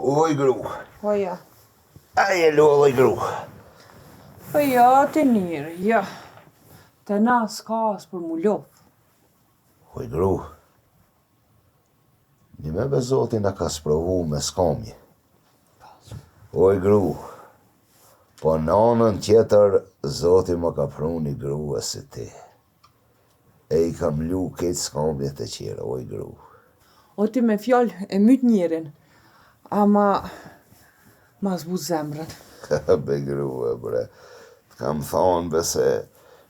Oj, gru. Po ja. Aje lodhë, gru. Po ja, të njërë, ja. Të na s'ka as për mu lodhë. Oj, gru. Një me bezotin a ka sprovu me skamje. Oj, gru. Po në anën tjetër, Zoti më ka pru një grua si ti. E i kam lu këtë skamjet e qera, oj, gru. O ti me fjallë e myt njërin, ama ma zbu zemrën. Be grua, bre. Kam thonë bese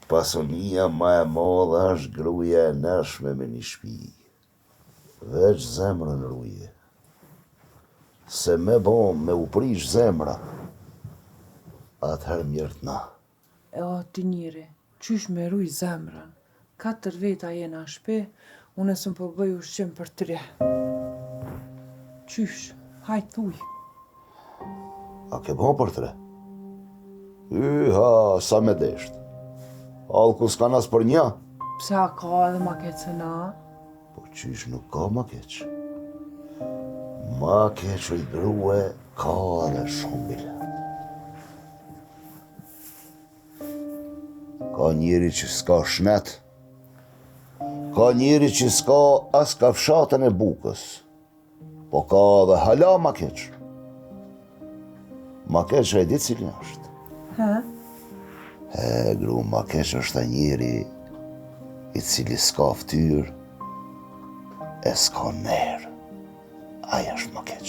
pasunia ma e madhe është gruja e nërshme me një shpi. Veç zemrën ruje. Se me bo me u prish zemra, atëherë mjërtë na. E o ti njëri, qysh me ruj zemrën? 4 veta jena shpe, unë së më përbëj ushqim për 3. Qysh, hajt thuj. A ke bo për 3? Ha, sa me desht. Alku s'kan as për një? Pse a ka edhe ma keq se na? Po qysh nuk ka ma keq. Ma keq o i grue ka edhe shumë bile. Ka njëri që s'ka shnet, ka njëri që s'ka as kafshatën e bukës, po ka edhe hala ma keq. Ma keq e di cilin është. He? Gru, ma keq është a njëri i cili s'ka ftyrë e s'ka nerë. Aja është ma keq.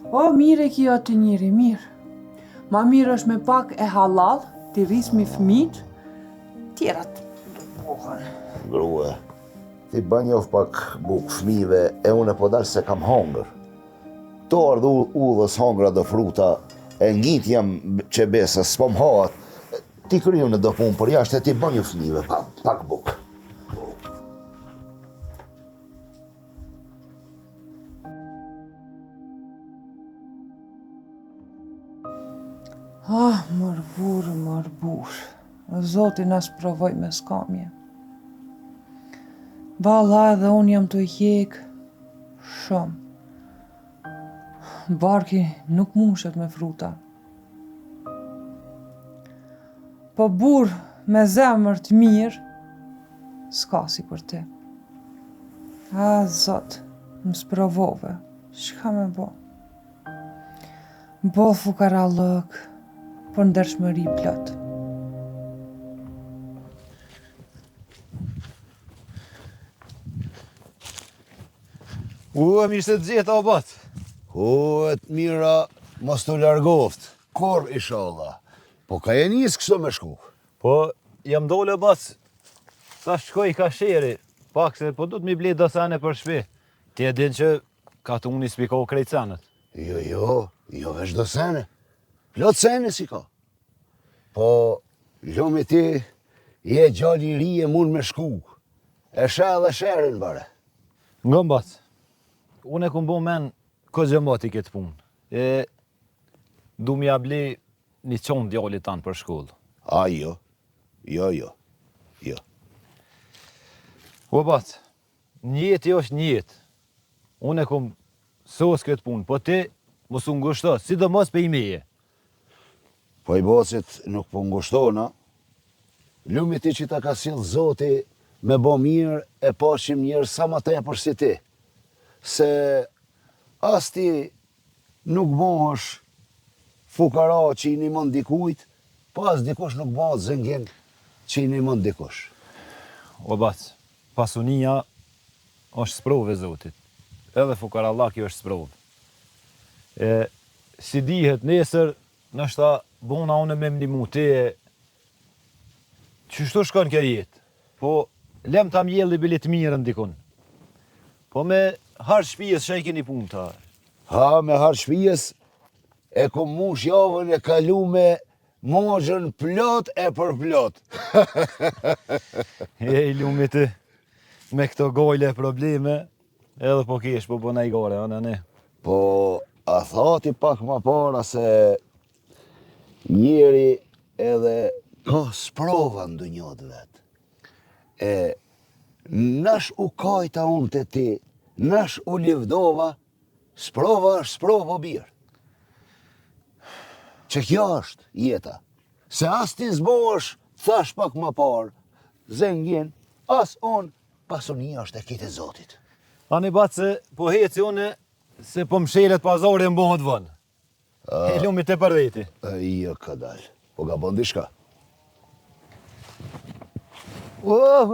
O, mire kjo të njëri, mirë. Ma mirë është me pak e halal, t'i rrismi fmit, tjerat do t'bohen. Grue, ti banjof pak buk fmive e unë e po dalë se kam hongër. To ardhu udhës hongra dhe fruta, e njit jam që besa, s'po m'hat. Ti kryu në do punë për jashtë e ti banjof fmive, pak buk. Ah, mërbur. Zotin as provoj me skamje. Valla edhe unë jam të hjek shumë. Barki nuk mushet me fruta. Po burr me zemër të mirë, s'ka si për te. A, Zot, më sprovove, çka me bo? Bo fukarallëk, po ndershmëri plot. Mirë se të gjitha o batë. Të mira, mos të largoft, kor inshallah. Po ka e njës këso me shku? Po, jam dole o batë. Ta shkoj ka sheri, pak se po du të mi blit do sene për shpi. Ti e din që ka të unë i spiko krejt senet. Jo veç do sene. Plot sene si ka. Po, lumi ti, je gjalli ri e mund me shku. E shë dhe sherin bare. Nga batë. Unë e ku mbo men këtë gjëmati këtë punë. E du m'ja bli një qonë djallit tanë për shkollë. Jo. O batë, njëti është njëtë. Unë e ku sos këtë punë, po ti mos unë ngushto, sidomos pe i meje. Po i bocit nuk po ngushtona. Lumi ti që ta ka sill Zoti me bo mirë e pashim njërë sa ma tepër si ti. Se as ti nuk bohësh fukara që i një mund dikujt, po as dikush nuk bohët zëngin që i një mund dikush. O batë, pasunia është sprove Zotit. Edhe fukarallaki është sprove. Si dihet nesër, nështë bona unë me mnimu ti qështu shkon kjo jetë. Po, lem ta mjelli bilit mirën dikun. Po me harë shpijes që i keni punë ta. Me harë shpijes e ku mush javën e kalu me moshën plot e për plot. Lumi ti, me këto gojle probleme, edhe po kesh, po bëna i gore, anë ne. Po, a thati pak ma para se njeri edhe ka sprova në dënjot vetë. Nash u kajta unë të ti, nash u livdova, Sprova është sprova, o birë. Që kjo është jeta. Se as ti zbohesh, thash pak më parë, zengjen, as on, pasunia është e kitë e Zotit. Ani batë se po heci une se po mshelet pazari mbohet vënë. E lumit e për veti. Jo, ka dalë. Po ga bon dishka.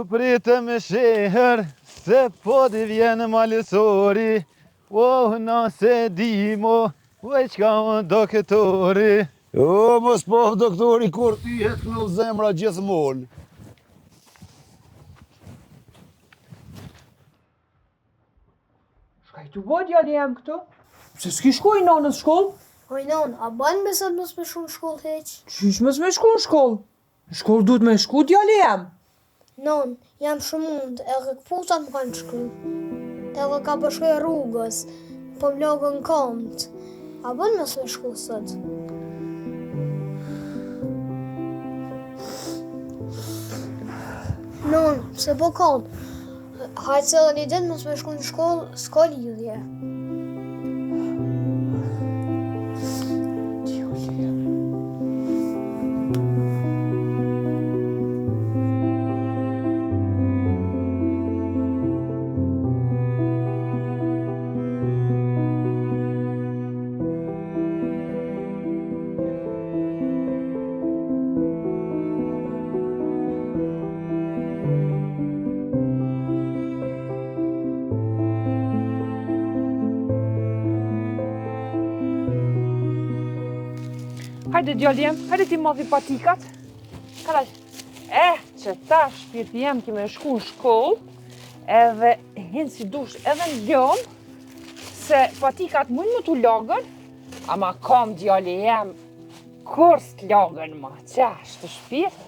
Prite me sheher, se po di vjenë malësori, na se dimo, qka më doktori. Mos po doktori kur ti het në zemra gjithmonë. Shka i të bëjt jali jem këtu? Se s'ki shkoj nanës shkollë? Oj non, a ban me sot mos me shku në shkollë heq? Qysh mos me shku në shkollë? Në shkollë duhet me shku djali jem. Non, jam shumë mund, edhe këputat më kanë shkry. Edhe ka përshkoj rrugës, po më logën komët. A ban mos me shku sot? Non, se po komët. Hajtë se edhe një ditë mos me shku në shkollë, s'ka lidhje. Hajde djali jem, hajde ti madhi patikat. Kalaj. Që ta shpirti jem ki me shku në shkollë, edhe hinë si dush edhe në gjomë, se patikat mujnë më t'u logën, ama kom djali jem, kur s'të logën ma, që ashtë të shpirt?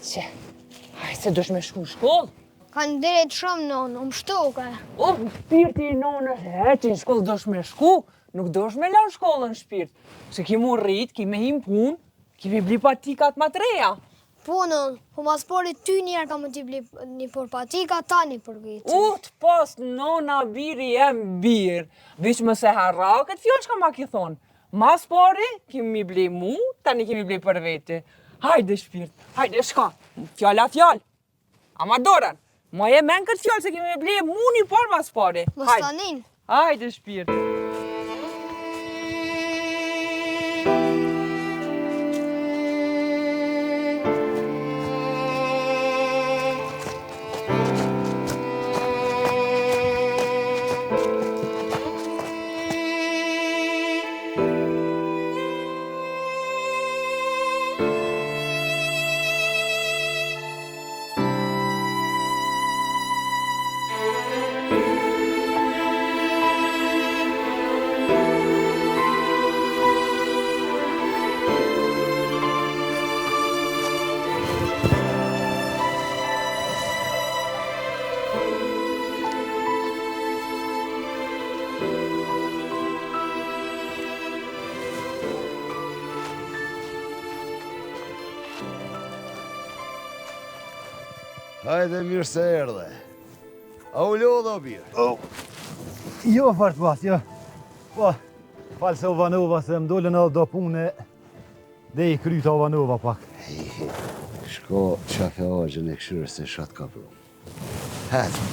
Që, hajde se dush me shku në shkollë. Kanë drejt shumë non, shtoke. Shpirti i nonës, që në shkollë dush me shku, nuk dosh me lanë shkollën shpirt. Se ki mu rrit, ki me him pun, ki me bli patikat ma të reja. Po non, po mas pari ty njerë ka më t'i bli një për patika, ta një për gëti. Të pas nona biri jem birë. Vish më se harra, këtë fjallë që ka ma ki thonë. Mas pari, kimi bli mu, tani kimi bli për vete. Hajde shpirt, hajde shka, fjalla fjallë. Ama doran, ma je men këtë fjallë se kimi bli mu një par mas pari. Mos tanin. Hajde shpirt. Hajde mirë se erdhe. A u lodha, birë? Jo, fart pas, jo. Po, falë se u vanova, se më dollën edhe do pune, dhe i kryta u vanova pak. Shko qafe agjën e këshyrë se shatë ka pru. Hajde.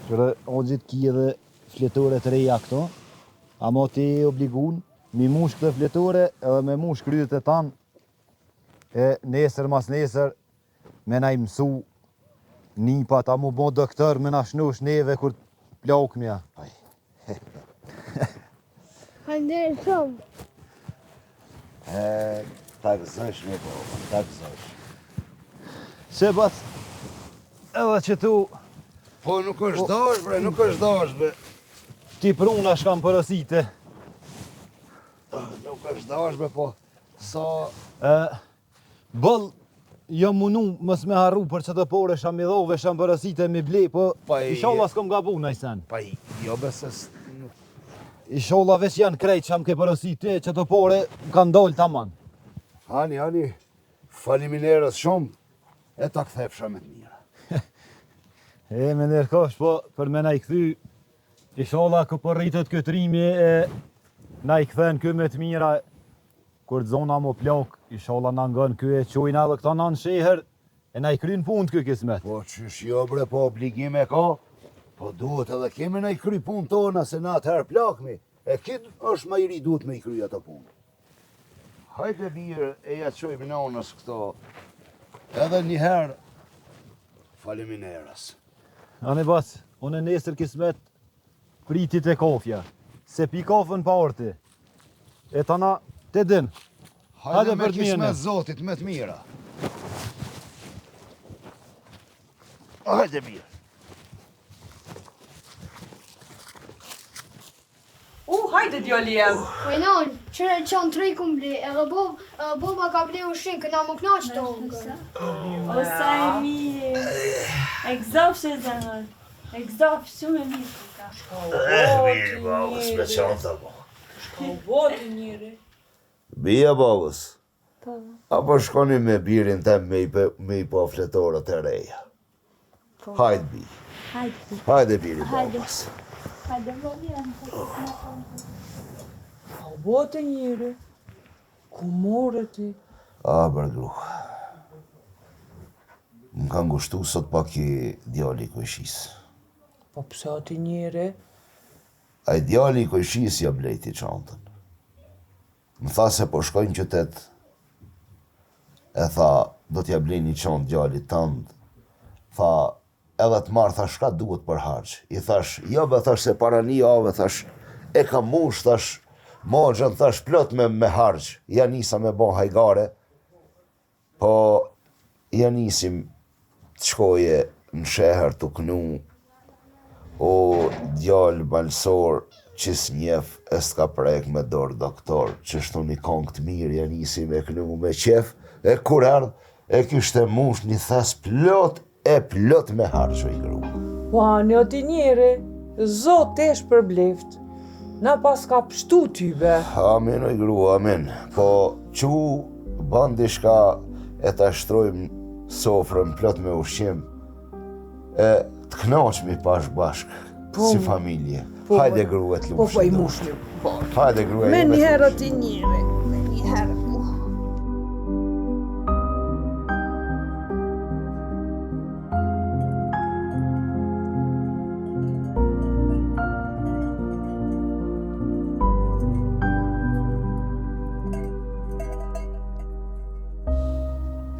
Qërë, o gjithë ki edhe fletore të reja këto, ama ti obligun, mi mush këtë fletore edhe me mush kryet e tanë, e nesër mas nesër me na i mësu nipa ta mu bo doktor me na shnush neve kur plauk mja. Hajde shumë. Ta gëzësh me baba, ta gëzësh. Se bat, edhe që tu Po nuk është dash, bre, nuk është dash, bre. ti pruna shkam përësite. Nuk është dash, bre, po sa... Bëll, jo munu mës me harru për që të pore sham i dhove, sham përësite me ble, po ishallah s'kom gabu në i sen. Pa jo beses... Ishallah veç janë krejt sham ke përësite, që të pore kanë dollë taman. Hani, faliminerës shumë, e ta kthefsha me të mira. Me nërkosh, po për me na i kthy, inshallah ku po rritet këtë rimi e na i kthen kë me të mira, kur zona mo plak, inshallah na ngon kë e qojnë edhe këta nan sheher, e na i kryn punë kë kismet. Po qysh jo bre, po obligime ka, po duhet edhe kemi na i kry punë tona, se na atëherë plakmi, e kit është ma i ri duhet me i kry ato punë. Hajde birë e ja qojmë nonës këto, edhe njëherë falemineras. Ane bas, unë nesër kismet pritit e kofja, se pi kafën pa orti, e tana të din. Hajde me për të mirën. kismet zotit, me të mira. Hajde birë. Hajde djali jem. Pojnon, qëre qanë 3 kumbli, edhe boba ka ble ushin, këna më knaqë të ongë. O sa e mirë. E gëzofshë e zemër. E gëzofshë shumë e mirë ka. Mirë, babës, me qanta, po. Shka u botë njëri. Bia, babës. Apo shkoni me birin tem me i po fletorët e reja. Hajde, bi. Hajde. Hajde, biri, babës. Hajde, më vjen. Shka u botë njëri. Ku more ti? A, bërgru. Më kanë gushtu sot pak i djali i kojshis. Po pse ati njëri? A i djali i kojshis ja blejti qantën. Më tha se po shkojnë qytet, e tha, do t'ja blej një qantë djali tënd. Tha, edhe të marrë, thash, shka duhet për harqë. I thash, jo be, thash, se para një ave, thash, e kam mush, thash, moxhën, thash, plot me harqë. Ja nisa me bon hajgare, po ja nisim të shkoje në sheher të kënu, o djallë balsor, qis njef, e s'ka prek me dorë doktor, që shtu një kong të mirë, ja nisim e kënu me qef, e kur ardh, e kishte mush një thes plot, e plot me harqë i gru. Po anë ati njëri, zot tesh për bleft. Na pas ka pështu tybe. Amin o i gru, amin. Po që bandi shka e ta shtrojmë sofrën plot me ushqim, e të knaqmi bashk, si familje. Hajde gru e të lushtë. Po i mushni. Hajde gru e Me jeme të njëherë ati njëri. Me njëherë.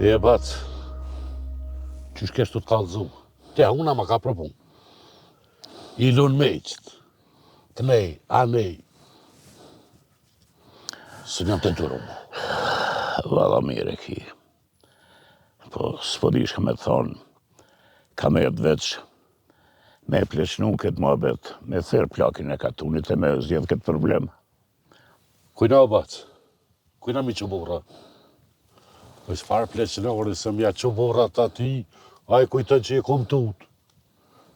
E bat, qysh kesh të t'kallëzu? Te, una ma ka propun. I lun meqët, të nej, a nej. Së njëm të turu mu. Valla mire ki. Po, s'po dishka me thonë, ka me jetë veç, me pleqnu këtë muhabet, me thërë plakin e katunit e me zjedh këtë problem. Kujna o bat, kujna mi që burra. është farë pleqënori se mja që burrat aty, a i kujtën që i kom tut.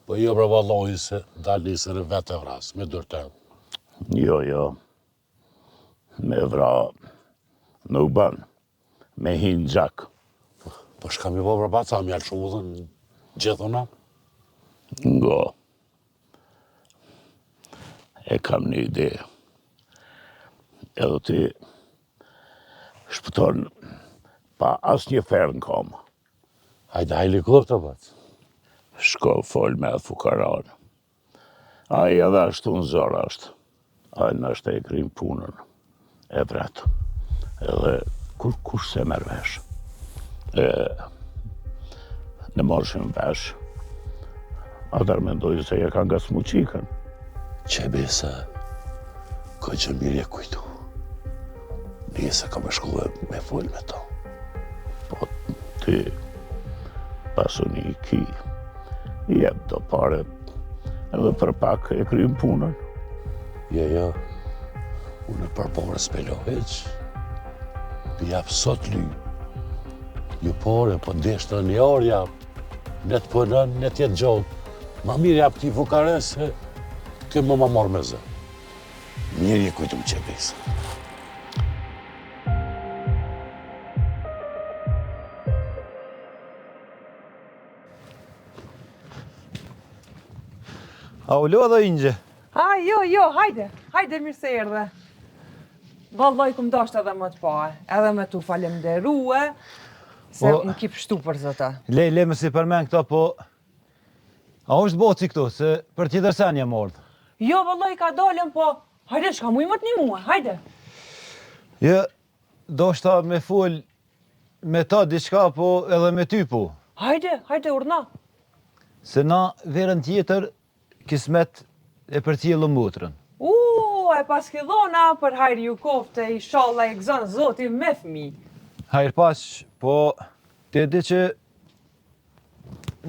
Po jo bre valloj se dalë nisën e vetë e vras, me dërten. Jo, me vra nuk ban, me hinë gjak. Po shka mi bo bre baca, mi alë shudhën gjithona. Ngo, e kam një ide. Edhe ti shpëton pa as një ferë në kom. Hajde helikopter, bat. Shko fol me atë fukaran. A i edhe ashtu në zorë ashtë. A i nështë e krim punën e vretë. Edhe kush se merë vesh. Në moshim vesh. Atër mendoj se je ka nga smuqikën. Që besa, ko që mirë e kujtu. Nisa ka me shkuve me fol me to. Po ti pasuni i ki, jep do pare edhe për pak e krym punën. Jo, unë për pare s'pelo heq. Jap sot ly. Jo pare, po deshtë një orë jap. Net punën, net jetë gjotë. Ma mirë jap ti fukare se ke më ma marrë me zë. Mirë je kujtu më që besë. A u lo dhe ingje? Jo, hajde mirë se erdhe. Vallaj këm dasht edhe më të pare, edhe me tu falemderue, se më ki pështu për zëta. Le më si përmen këta, po... A është boci këtu, se për tjetër sen jam ardhë? Jo, vallaj ka dalën, po... Hajde, shka mu i më të një mua, hajde. Jo, do shta me full me ta diçka, po edhe me ty po. Hajde, urna. Se na verën tjetër, kismet e për cilën motrën. E pas këllona për hajri ju kofte, inshallah e gëzën zoti me fmi. Hajrë pas, po të di që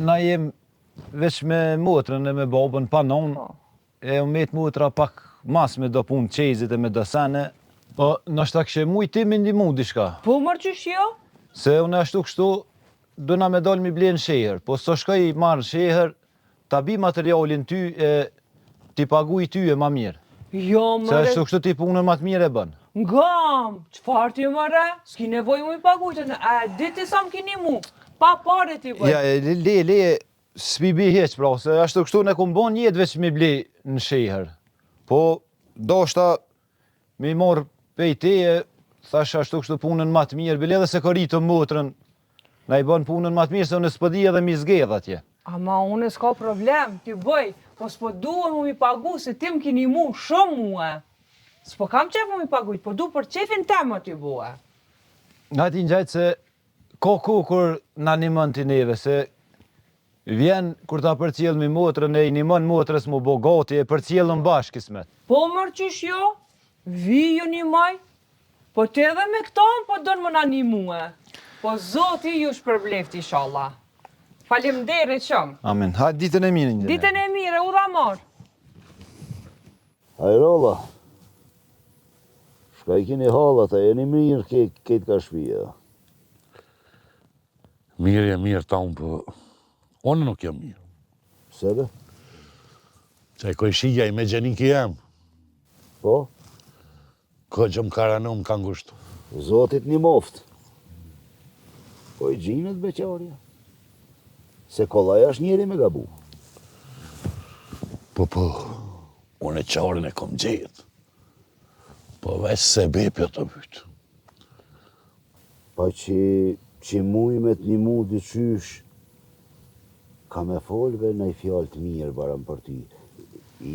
na jem veç me motrën e me babën pa non, e umet motra pak mas me do punë qezit e me do sene, po nështë ta këshe mujti me ndimu diçka. Po mërë qysh jo? Se unë ashtu kështu, duna me dal mi blenë sheher, po së shkaj marrë sheher, ta bi materialin ty e ti paguj ty e ma mirë. Jo, Se mëre... ashtu kështu ti punën ma të mirë e bën. Ngam, qëfar ti mëre? S'ki nevoj mu i pagujtë, diti sa më kini mu, pa pare ti bëj. Ja, le, s'pi bi heq, pra, se ashtu kështu ne kum bon jetë veç mi ble në sheher. Po, do shta mi morë pejti e thash ashtu kështu punën ma të mirë, bile edhe se ka rritë motrën, na i bën punën ma të mirë, se unë s'pëdi edhe mi zgedh atje. Ama unë s'ka problem, ti bëj, po s'po duhe mu mi pagu, se ti më kini mu shumë mua. S'po kam qef mu mi pagujt, po du për qefin temë ti bua. Nga ti njajtë se ka kur na nimën ti neve, se vjen kur ta përcjell mi motrën e i nimën motrës mu bo gati e përcjellën bashkë kismet. Po mërë qysh jo, vi ju një maj, po te edhe me këton, po dërë më na një muë. Po zoti ju shpërbleft inshallah. Faleminderit shumë. Amen. Ha, ditën e mirë një. Ditën e mirë, u dha marë. Hajrolla, shka i kini hallat, a jeni mirë këtë ka shpija. Mirë ta unë, po unë nuk jam mirë. Sebe? Se koj shija i me gjeniki jam, Po, ko që më karanu më kanë gushtu. zotit një moftë. Po i gjinët beqarja. Se kollaj është njeri me gabu. Po, unë e qarën e kom gjetë. Po veç se bepja të vytë. Pa që muj me të një mu dyqysh, ka me folve në i fjallë të mirë barën për ty.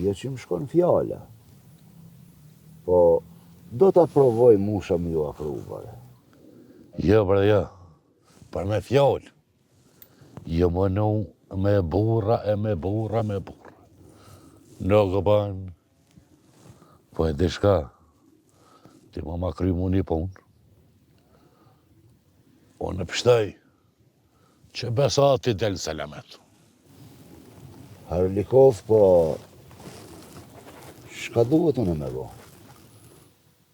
Jo që më shkon fjalla. Po, do të provoj musha më ju afru, bare. Jo, bre, jo. Për me fjallë. Jo më nu me burra. Nuk e banë. Po e di shka, ti ma kry mu një punë. Unë e pështaj, që besa ti del selamet. Harlikov, po, shka duhet unë me bo?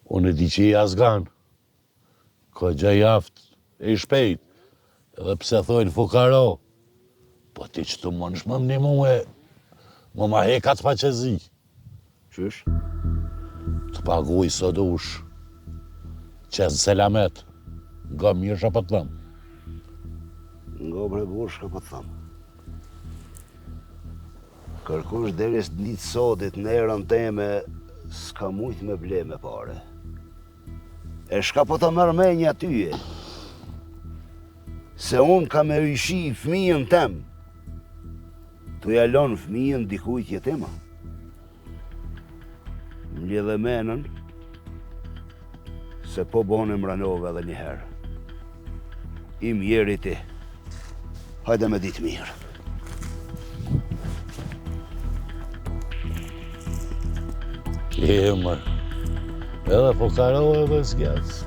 Unë e di që i azgan, ka gjaj aftë, e i shpejt, edhe pse thojnë fukaro, po ti që të më nëshmë më një mu e, më ma hekat pa qezi. Qysh? Të paguj së dush, qezë selamet, nga mirë shë për të thëmë. Nga bregur shka po të thamë. Kërkush deris ditë sotit në erën teme, s'ka mujt me ble me pare. E shka po të mërmenja tyje. Se unë ka me ryshi fëmijën tem, të jalon fëmijën dikujt jetima. Mlje dhe menën, se po bone mranove edhe njëherë. I mjeri ti. Hajde me ditë mirë. Mërë, edhe fukaro edhe s'gjatës.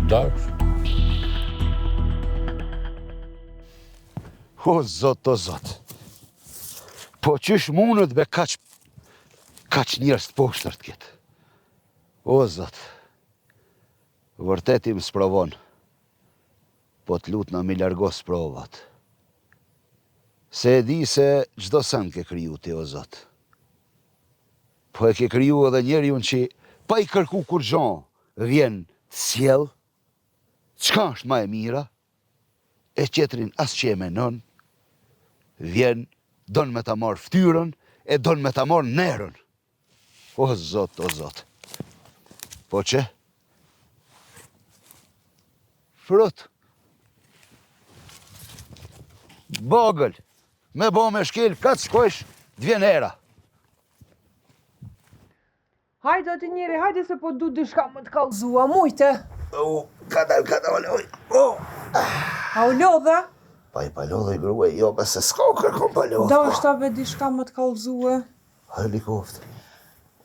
Darë. O zot. Po qysh munët be kaq njerës të poshtër të ketë. O zot. Vërtet i më sprovon. Po të lutë na mi largos provat. Se e di se gjdo sen ke kriju ti, o zot. Po e ke kriju edhe njeri unë që pa i kërku kur gjon vjen sjell, qka është ma e mira, e qetrin as që e menon, vjen, don me ta marrë ftyrën, e don me ta marrë nerën. O zot, o zot. Po që? Frut. Bagël. Me bo me shkel, katë shkojsh, t'vjen era. Hajde atë njeri, hajde se po du dishka më të kallëzua, mujte. Ka dal, oj. A u lodhe? Pa i palodhe i grue, jo, se s'ka kërkom palodhe. Da është abe dishka më të kallëzua. Helikoftë.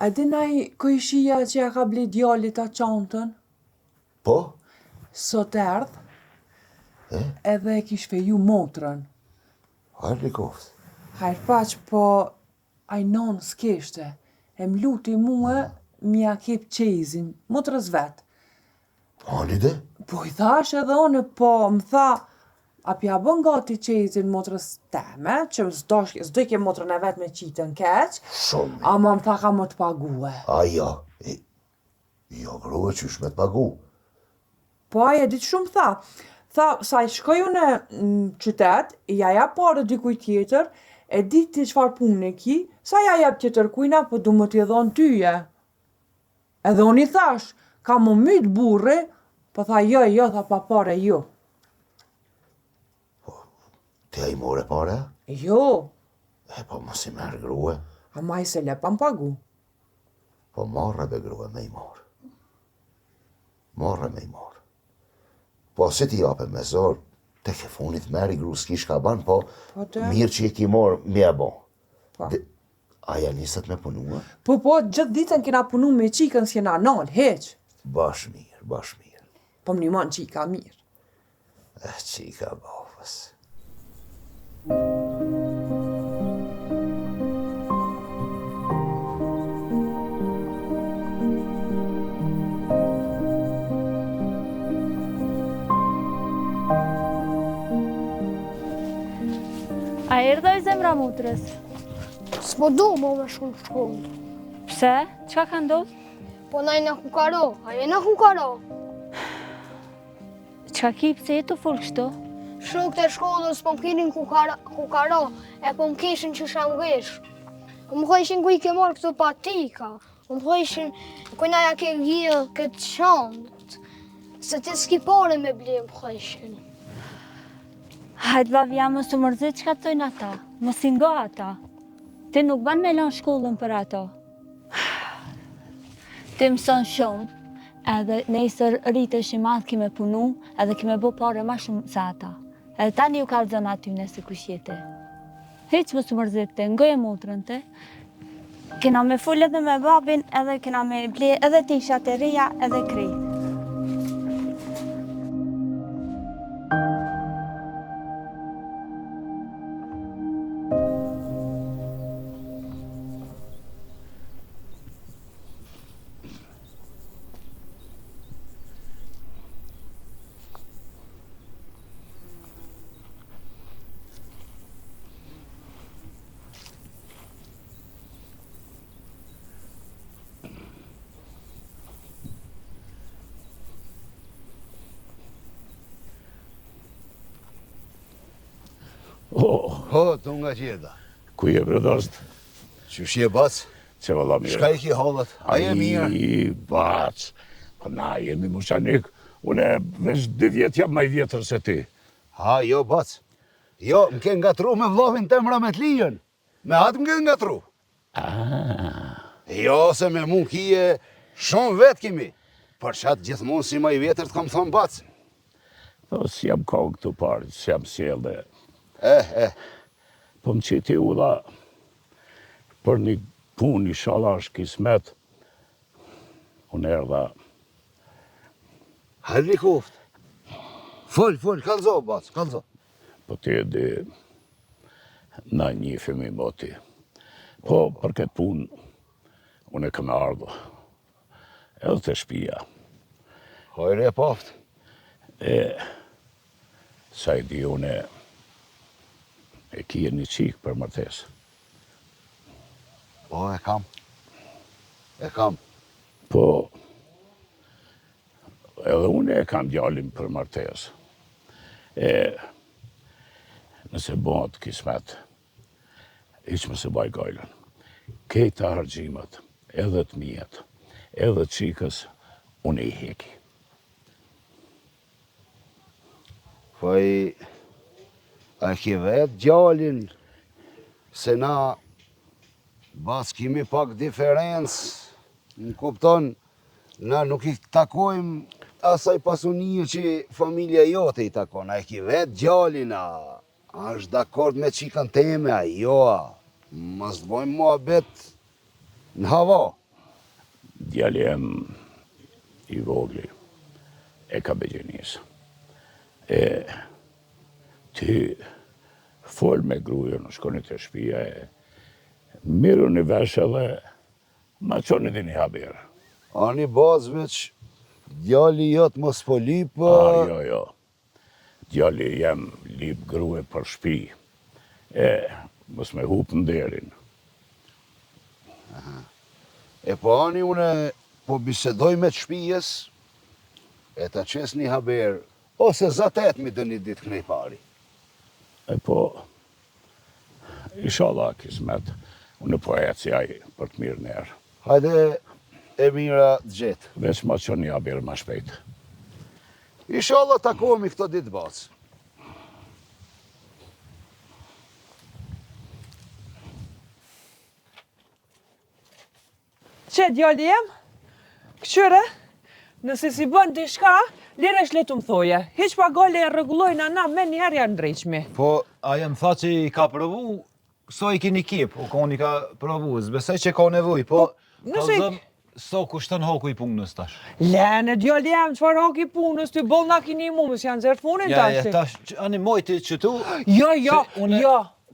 A dinaj këjshia që ja ka ble djallit a qantën? Po? Sot erdh, edhe e kish feju motrën. Helikoftë. Hajrë paq, po aj nonë s'keshte. E m'luti muë m'ja kep qezin, motrës vetë. Halide? Po i thash edhe one, po më tha, a pja bën gati qezin motrës teme, që s'do ke motrën e vetë me qitën keq, Shumë. ama më tha ka më të pague. A ja. Jo, grue qysh me t'pagu. Po aje ditë shumë tha. Tha, sa i shkoju në qytet, ja pare dikuj tjetër, e ditë ti qfar punë e ki, sa ja jep tjetër kujna, po du më t'i dhonë tyje. Edhe unë i thash, ka më mytë burri, po tha, jo, tha pa pare jo. Ti a i more pare? Jo, Po mos i merë grue. ama i se le pa m'pagu. Po marrë be grue me i marë. Marrë me i marë. Po si ti jape me zorë, te ke funit meri gru s'kish ka ban, po mirë që i ki morë, mi e bon. Po. Aja nisët me punua? Po, gjithë ditën kena punu me qikën s'jena nalë, heq. Bash mirë. Po m'nimon qika mirë. Qika bafës. A erdhoj zemra motrës? S'po du mo me shku në shkollë. Pse? Çka ka ndodhur? Po naj në hukaro, a je në hukaro? Çka ki, pse je të fol kështu? Shuk të shkollës po m'kinin hukaro, e po m'kishin që shamgesh. Më thojshin ku i ke marrë këto patika. Më thojshin kujna ja ke gjillë këtë qandët. Se ti s'ki pare me ble, më thojshin. Hajtë vavja, mos të mërzit që ka të tojnë ata, mos i nga ata. Ti nuk ban me lan shkollën për ato. Ti mëson shumë, edhe nesër rritesh i madh kime punu, edhe kime bo pare ma shumë se ata. Edhe tani ju ka rëzën aty nëse kush jete. Hiq mos të mërzit te, ngoje motrën te. Kena me full edhe me babin, edhe kena me ble edhe tishat e reja edhe krejt. Ho, të nga gjeda. Ku je brëdost? Që shje bac? Që valla mirë. Shka i ki hallat? A je mirë? Ai, bac. Po na jemi mushanik. Une veç 2 vjet jam maj vjetër se ti. Ha, jo, bac. Jo, m'ke ngatru me vllavin temra me t'lijën. Me atë m'ke ngatru. Jo, se me mu kije shumë vetë kimi. Për qatë gjithmonë si maj vjetër t'kam thonë bac. Po si jam kohë këtu parë, si jam sjell dhe. Po më qiti u dha për një punë i shalash kismet. Unë erdha. Halli koft. Fol, kalzo, bac, kalzo. Po ti e di, na njifim i moti. Po për këtë punë, unë e kam ardhë. Edhe të shpia. Hojre e paft. Sa i di unë e kije një qikë për martesë. Po, e kam. Po, edhe unë e kam djalin për martesë. nëse bëhet kismet, hiç më se baj gajlën. Këta harxhimat, edhe të mijat, edhe të çikës, unë i heki. Po a ki vetë gjallin, se na bas kemi pak diferencë, në kupton, na nuk i takojmë asaj pasunie që familja jote i takon, a ki vetë gjallin, a është dakord me qikën teme, a jo, mos të bojmë muhabet në hava. Djali jem i vogli e ka begjenis. Ti fol me grujën, shkoni të shtëpia e miru një vesh edhe ma qoni di një haber. Ani bazë veç, djali jot mos po lipë. Jo. Djali jem lip gruje për shtëpi. Mos me hup në derin. E po ani une po bisedoj me të shpijes, e ta qes një haber, ose zatet mi dë një ditë kënej pari. E po, inshallah kismet, unë po eci aj për të mirë njerë. Hajde e mira të gjetë. Veç ma qënë një haber ma shpejt. Inshallah takohemi këto ditë bacë. Që djali jem? Këshyre, nëse si bën diçka, lire shletu më thoje. Hiq pa gale e rregullojnë ana me njerë janë drejqmi. Po, a jem tha që i ka provu, so i kini kip, o koni ka provu, zbesoj që ka nevoj, po, nëse kalzëm, so kushton hoku i punës tash. Lene, djali jem, qëfar hoki punës, ty boll na kini mumës, janë zërë punin tash. Tash, ani mojti që tu, Jo,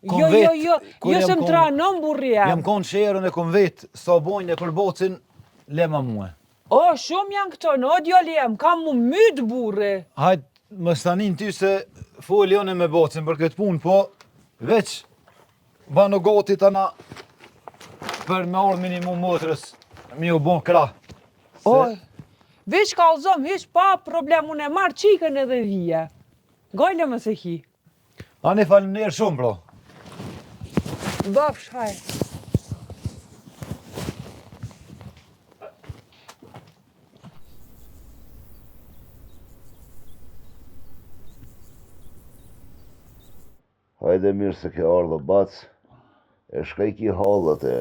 konvet, kur jo jam se më kon- tranon burri jam jem. konë shërën e konvet, so bojnë e përbocin, lema muë. O, shumë janë këto, no, djali jem, kam mu mytë burri. Hajt, më stanin ty se folione me bocin për këtë punë, po veç bano goti tana për me orë minimum motrës, mi u bon krah. O, veç kalzom, hiq pa problem, unë e marrë qikën edhe vije. Gajle më se hi. Ani faleminderit shumë, bro. Bafsh, haj. Hajde mirë se ke ardhë bacë, e shkaj ki halët e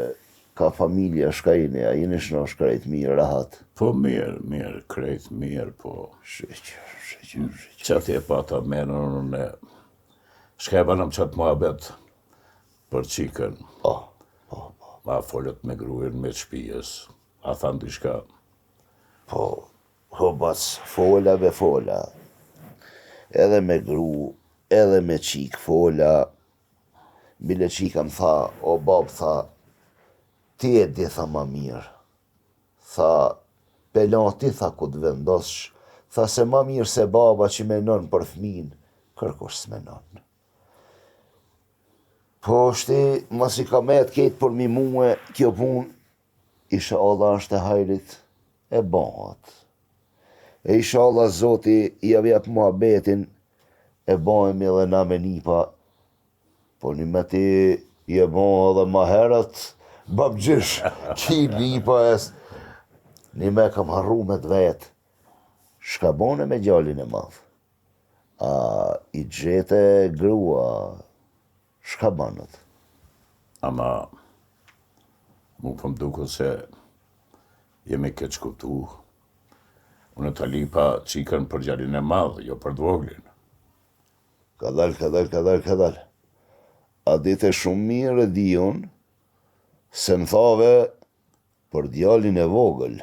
ka familja shkajni, a jeni shno shkrejt mirë, rahat. Po mirë, krejt mirë, po Sheqyr. qëti e pata menën unë shka e banëm qatë muhabet për qikën. Ma folët me grujën me shpijes, a thanë diçka. Po bacë, fola be fola, edhe me gru, edhe me qik fola, bile qika më tha, o bab tha, ti e di tha ma mirë, tha, pelati tha ku të vendosh, tha se ma mirë se baba që menon për fmin, kërkush s'menon. Po shti, mas i ka met ketë për mi muë, kjo pun, isha Allah është e hajrit, e bëhat. E isha Allah Zoti i avjep muhabetin, e bëhemi edhe na me nipa, po një me ti i e bëhë edhe ma herët, babgjish, që i nipa es, një me kam harru me të vetë, shka bone me gjallin e madhë, a i gjete grua, shka banët. Ama, mu po m'duku se jemi keq kuptu. Unë të lipa qikën për gjallin e madhë, jo për dvoglin. Kadal. A dite shumë mirë e di unë, se më thave për djalin e vogël,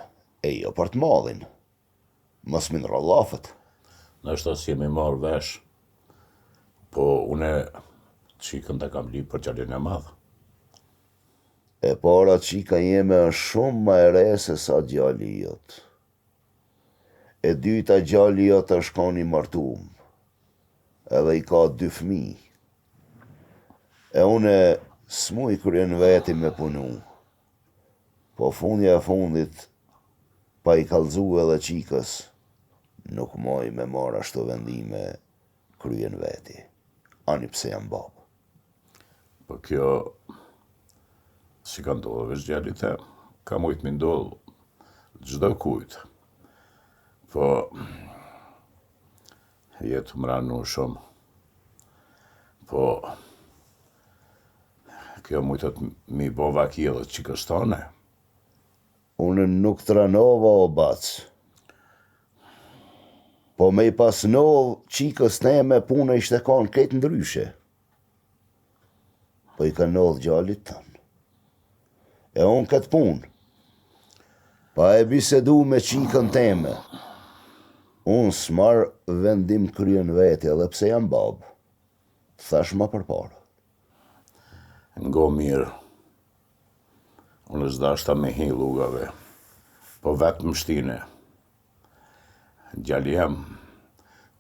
e jo për të madhin. Mos minë rallafet. Nështë as jemi marrë vesh, po une qikën të kam lipë për gjallin e madhë. E para qika jeme është shumë ma e re se sa djali jot. E dyta djali jot është koni martum, edhe i ka 2 fmi. E une s'mu i kryen veti me punu, po fundja e fundit, pa i kalzu edhe qikës, nuk moj me marr ashtu vendime kryen veti. ani pse jam babë. Po kjo, si ka ndodhë veç djalit e, ka mujtë mi ndodhë gjdo kujtë. Po, jetë më ranu shumë. Po, kjo mujtët mi bo vakilët që kështone. Unë nuk të ranova o bacë. Po me i pasnovë qikës teme puna ishte kanë këtë ndryshe. Po i ka nodhë gjallit tënë. E unë këtë punë. Pa e bisedu me qikën teme. Unë s'marë vendim kryen vete edhe pse jam babë. Thash ma përpara. Ngo mirë. Unë s'dashta me hi lugave. Po vetë më shtine. Gjali jam,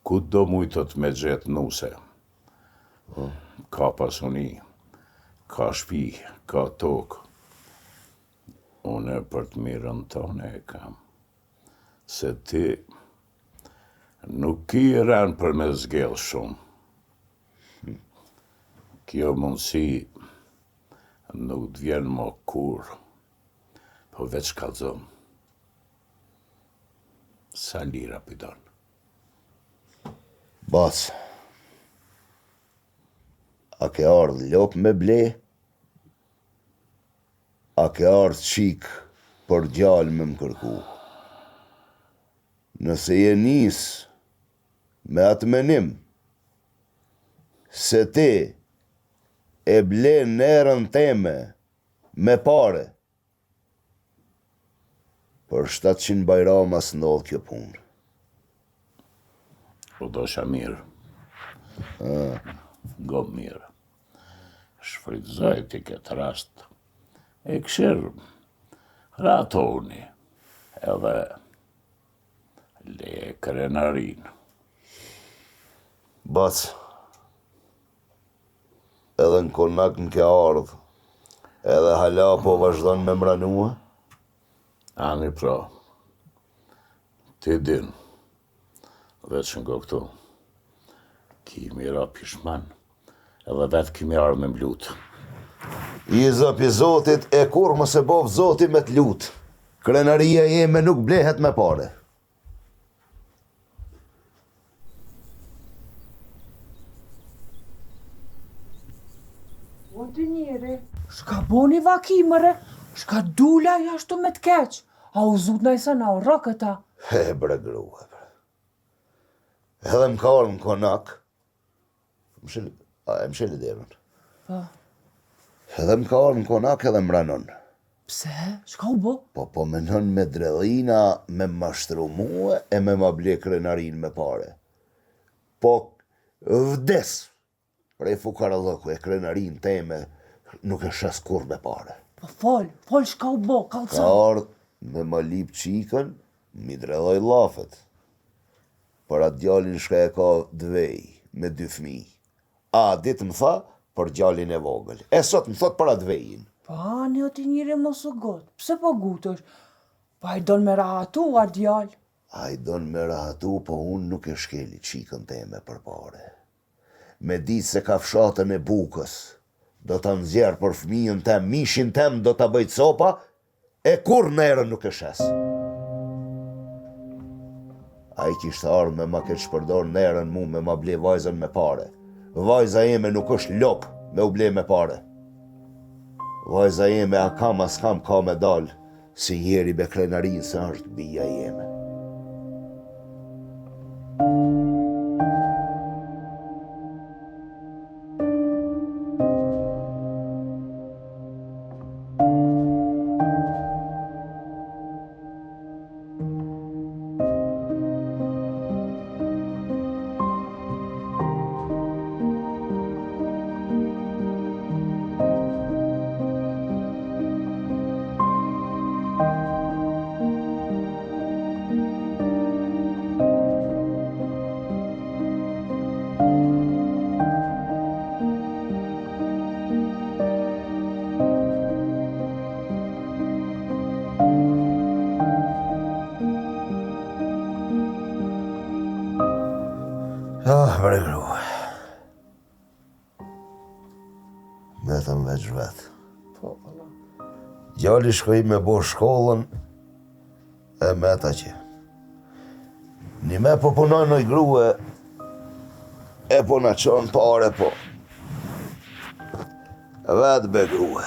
ku do mujtët me gjetë nuse? Ka pasuni, ka shpi, ka tokë. Une për të mirën tone e kam. Se ti nuk ki rënë për me zgjellë shumë. Kjo mundësi nuk të vjen më kur, po veç kalzëm. Sa lira pëjdon. Bas, a ke ardhë lop me ble? A ke ardhë qik për gjallë me më kërku? Nëse je nisë me atë menim, se ti e ble nerën teme me pare, për 700 bajrama s'ndodh kjo punë. Po dosha mirë. Go mirë. Shfrytëzoj ti këtë rast. E këshirë ratoni edhe le krenarin. Bac, edhe në konak në ke ardhë, edhe hala po vazhdon me mranua? Ani pra, ti din, veç nga këtu, ki mira pishman, edhe vetë kimi ardhë me mblutë. I zëpi Zotit e kur më se bovë Zotit me të lutë. Krenaria jeme nuk blehet me pare. O të njeri, shka boni vakimëre, shka dula jashtu me të keq. A u zut në se na u rëkëta. He, bre grua, bre. Edhe më ka orë në konak. Më sheli derën. Po. Edhe më ka orë në konak edhe më ranon. Pse? Shka u bo? Po menon me dredhina, me mashtru mua e me ma ble krenarin me pare. Po vdes. Prej fukarallëku e krenarin teme nuk e shes kur me pare. Po fol shka u bo, Ka kalca. ardhë me ma lip qikën, mi dredhoj lafet. Për atë djalin shka e ka dvej, me 2 fmi. A, ditë më tha, për djalin e vogël. E sot më thot për atë dvejin. Pa, ne o të njeri mos u gotë. Pse po gutësh? Pa i don me rahatu, a djal. A i don me rahatu, po unë nuk e shkeli qikën teme për pare. Me ditë se ka fshatën e bukës, do të nëzjerë për fëmijën tem, mishin tem do të bëjt sopa, e kur nerën nuk e shes. A i kishtë ardhë me ma këtë shpërdor nerën mu me ma ble vajzën me pare. Vajza jeme nuk është lop me u ble me pare. Vajza jeme a kam as kam ka me dalë, si jeri be krenarin se është bia jeme. vetë. Po, valla. Djali shkoj me bo shkollën e me ata që. Një me po punoj në i grue, e po në qonë pare po. Vetë be grue,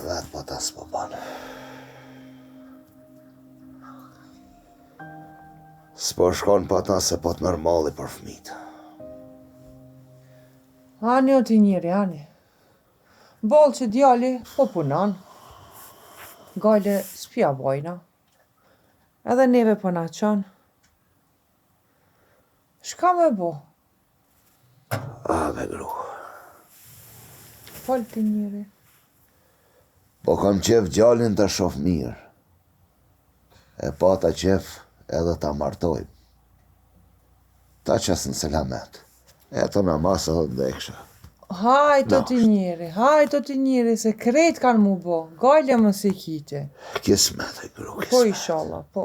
vetë po ta s'po banë. S'po shkon pa ta se po të normali për fmitë. Ani o t'i njeri, ani. Bolë që djali po punon. Gale s'pja bojna. Edhe neve po na qonë. Shka me bo? A, be gru. Fol t'i njeri. Po kam qef djalin të shof mirë. E pa ta qef edhe ta martojmë. Ta qasë në selamet. E të në masë edhe ndeksha. Hajto t'i njeri, se krejt kanë mu bo. Gale më si kite. Kismet e gru, kismet. Po inshallah, po.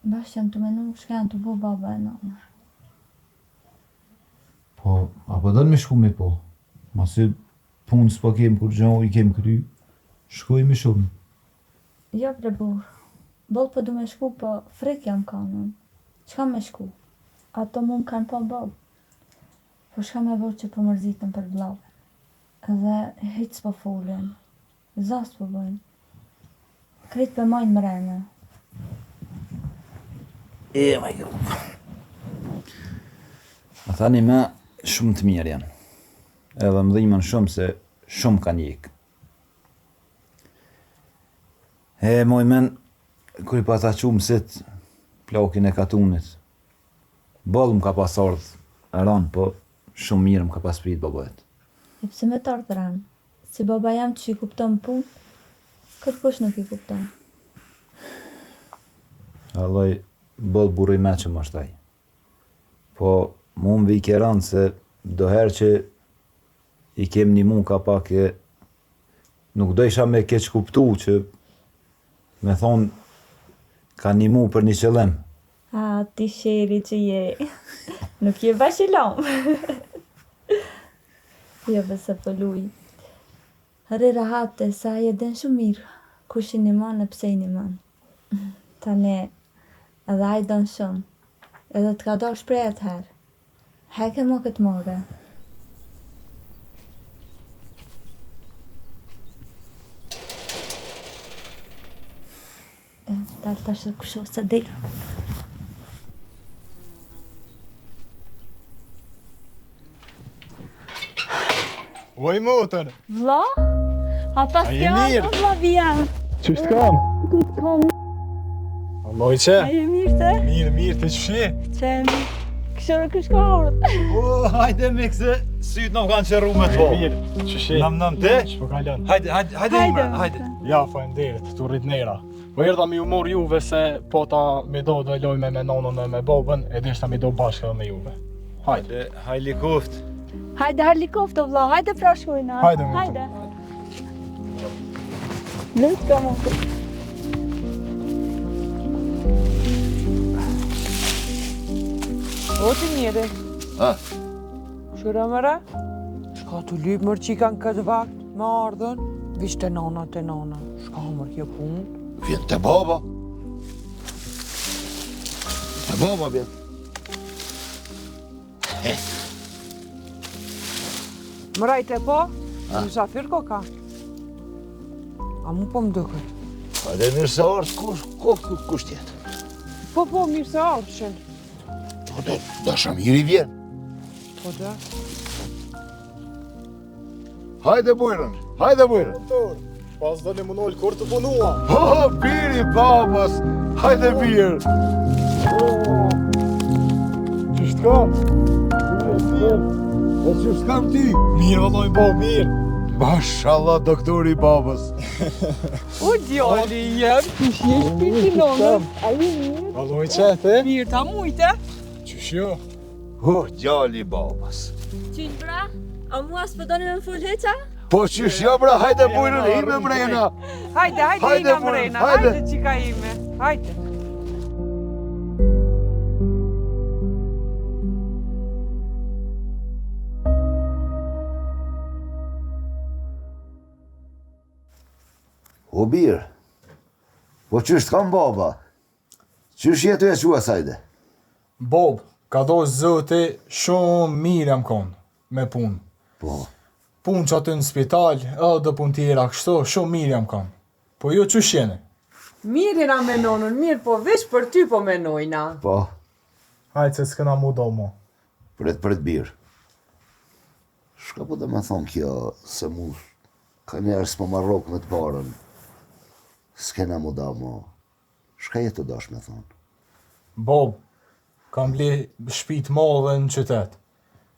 Bash jam të menu shka janë të bo baba e nana. Po, apo do me shku me po. Masi punë s'po kem kur gjau i kem kry, shkoj me shumë. Jo bre burr, boll po du me shku, po frek jam kanën. Qka me shku? Ato mu m'kanë pa boll. Po shka me vonë që po mërzitën për vllave. Edhe hiç s'po folin. Zas po bëjnë. Krejt për majnë mrena. E, my God. A thani me shumë të mirë janë. Edhe më dhimën shumë se shumë kanë jekë. E, moj men, kër i pa ta qumë sit plakin e katunit. Balë më ka pas ardhë, aran, po shumë mirë më ka pas prit babajt. E pse me të ardhë ranë? Si baba jam që i kupton punë, këtë kush nuk i kupton. Alloj, balë burë i me që më shtaj. Po, mu më vike ranë se doherë që i kem një mu ka pak e nuk do isha me keq kuptu që me thonë ka një mu për një qëllim. A, ti sheri që je. Nuk je bashilom. Jo, bëse për luj. Hëre rahate, sa je den shumë mirë. Kush i një manë, pse i një manë. Tane, edhe a i donë shumë. Edhe të ka do shprejat herë. Heke më këtë more. Dalë tash dhe kusho se delë. Oj motër, Vla? A pas A je janë, mirë? o vla vjen. qështë kam? Këtë kom, Alloj që? a je mirë të? Mirë, të qëshi? Qemi, këshore kësh ka ardhë. O, hajde me këse sytë nuk kanë qërru me të Mirë, qëshi? Nam te? Shpo kalon. Hajde imra, hajde. Ja, falenderit, tu rrit nera. Po erdha mi umor juve se po ta mi do loj me nonën e me babën, e deshta mi do bashkë edhe me juve. Hajde. Hajli kuft. Hajde harlikoft o vla, hajde prashkujna. Hajde, mo. Hajde. Let's go, mo. O t'i njeri. Ha? Shura mëra? Shka t'u lypë mërë që i kanë këtë vakt me ardhen? Vish të nana. Shka mërë kjo punë? Vjen të baba. Të baba vjen. Mërajt e po? Musafir ko ka? A mu po më dëkët? Hajde mirë se orë, kush tjetë? Po, mirë se arshin. Po da Shamiri vjen. Po da. Hajde bujrën, hajde bujrën. Pas do në munol kur të punua. Oh, biri babas, hajde birë. Qështë kam? E që s'kam ti? Mirë, valloj, bo, mirë. Mashallah, doktori babas. O djali jem, kush je shpiti nonën? A je mirë? Valloj që, te? Mirë ta mujte? Qësh jo? Gjali babas. Qynë bra? A mua s'po doni me më full heqa? Po qysh jo bra, hajde bujrën, hime mrena. Hajde, Hajde, Ina burr, mrena, hajde. hajde qika ime, hajde. O birë, po qysh t'kam baba? Qysh jetu e qua sajde? Bob, ka do zoti shumë mirë jam konë me punë. Po, Punë që aty në spital, edhe punë tjera kështu, shumë mirë jam konë. Po ju që shjene? Mirë jena me nonën, mirë, po veç për ty po menojna. po, Hajtë se s'këna mu do mo. pret birë. Shka po dhe me thonë kjo, se mu, ka njerë s'po marrok me të parën. S'kena mu da mo. Shka jetë të dash me thonë? Bob, kam ble shpit madhe në qytet.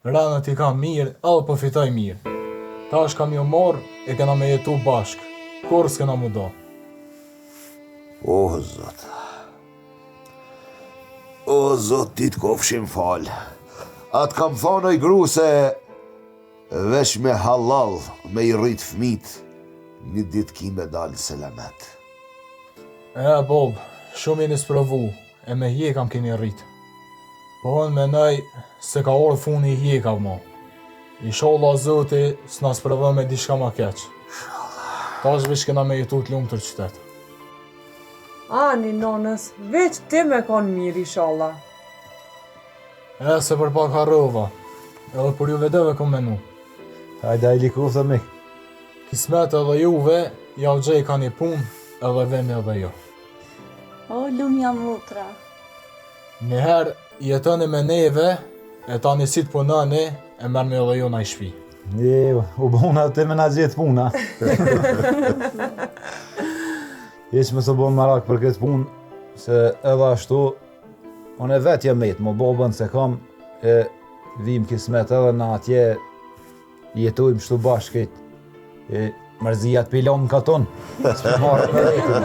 Rënët i kam mirë, edhe po fitoj mirë. Tash kam ju marrë, e kena me jetu bashk. Kur s'kena mu do. O, Zot. O, Zot, ti t'kofshim falë. Atë kam thonë oj gru se vesh me halal, me i rrit fmit, një dit ki me dalë selamet. Bob, shumë jeni sprovu, e me hje kam keni rrit. Po hënë menaj se ka orë funi i hje ka mo. Inshallah zoti s'na sprovon me diçka ma keq. Tash veç kena me jetu t'lumë tër qytet. Ani nonës, veç ti me konë mirë, inshallah. Se për pak harrova, edhe për juve deve kom menu. Hajde ajli kufta mik. Kismet edhe juve, ja u gjej ka një punë, edhe vemi edhe jo. O, lumja mutra. Njëherë jetoni me neve, e tani si të punani, e mërmi edhe jo na i shpi. U bona të me na gjithë puna. Hiq me së bon marak për këtë punë, se edhe ashtu, unë e vetë jam metë, më babën se kam, e vim kismet edhe na atje, jetojmë shtu bashkët, e mërzia të pilon ka tonë, s'po marrë me vetën.